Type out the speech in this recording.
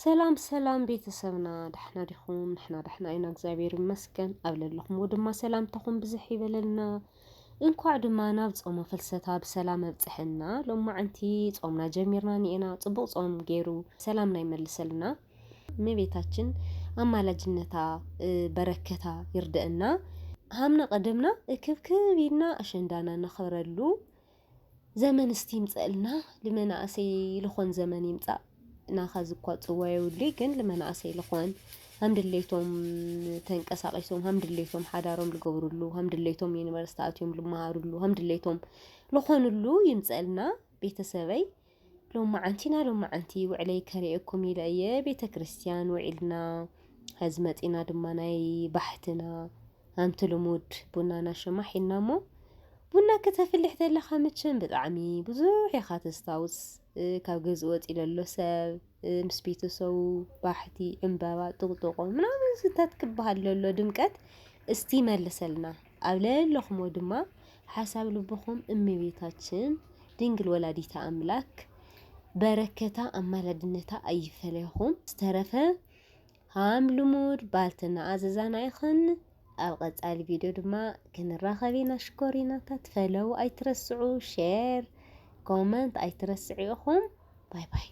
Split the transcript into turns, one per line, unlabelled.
سلام سلام ቤተሰብና ደሕና ዲኹም ንሕና ደሕና ኢና እግዚአብሔር ይመስገን ኣብ ለለኹም ወድማ ሰላምታኹም ብዝሕ ይበለልና እንኳዕ ድማ ናብ ጾመ ፍልሰታ ብሰላም ኣብፅሐና ሎማዓንቲ ጾምና ጀሚርና ኒአና ጽቡቕ ጾም ገይሩ ሰላምና ይመልሰልና እመቤታችን ኣማላጅነታ በረከታ ይርድአና ሃምና ቀደምና እክብክብ ኢልና ኣሸንዳና ነኽብረሉ ዘመን እስቲ ይምፀአልና ልመናእሰይ ልኾን ዘመን ይምፃእ ናኸ ዝኳ ጽዋየውሊ ግን ልመናእሰይ ልኾን ሃምድለይቶም ተንቀሳቒሶም ሃምድለይቶም ሓዳሮም ልገብሩሉ ሃምድለይቶም ዩኒቨርስቲ ኣትዮም ልመሃሩሉ ሃምድለይቶም ልኾኑሉ ይምፀአልና ቤተሰበይ ሎማዓንቲና ሎማዓንቲ ውዕለይ ከሪአኩም ኢለ እየ ቤተ ክርስቲያን ውዒልና ሕዚ መፂና ድማ ናይ ባሕትና ሃምቲ ልሙድ ቡናና ሸማሒና እሞ ቡና ከተፍልሕ ተለኻ መቸም ብጣዕሚ ብዙሕ ኢኻ ተስታውስ ካብ ገዝ ወፂእ ለሎ ሰብ ምስ ቤተሰቡ ባሕቲ ዕምበባ ጥቕጥቆ ምናምን ስታት ክበሃል ለሎ ድምቀት እስቲ መልሰልና ኣብ ለለኹሞ ድማ ሓሳብ ልብኹም እመቤታችን ድንግል ወላዲተ ኣምላክ በረከታ ኣማላድነታ ኣይፈለይኹም ዝተረፈ ሃም ልሙድ ባልትና ኣዘዛና ይኹን ኣብ ቀጻሊ ቪድዮ ድማ ክንራኸብ ኢና ሽኮሪና ተፈለው ኣይትረስዑ ሼር ኮመንት ኣይትረስዑ ኢኹም ባይ ባይ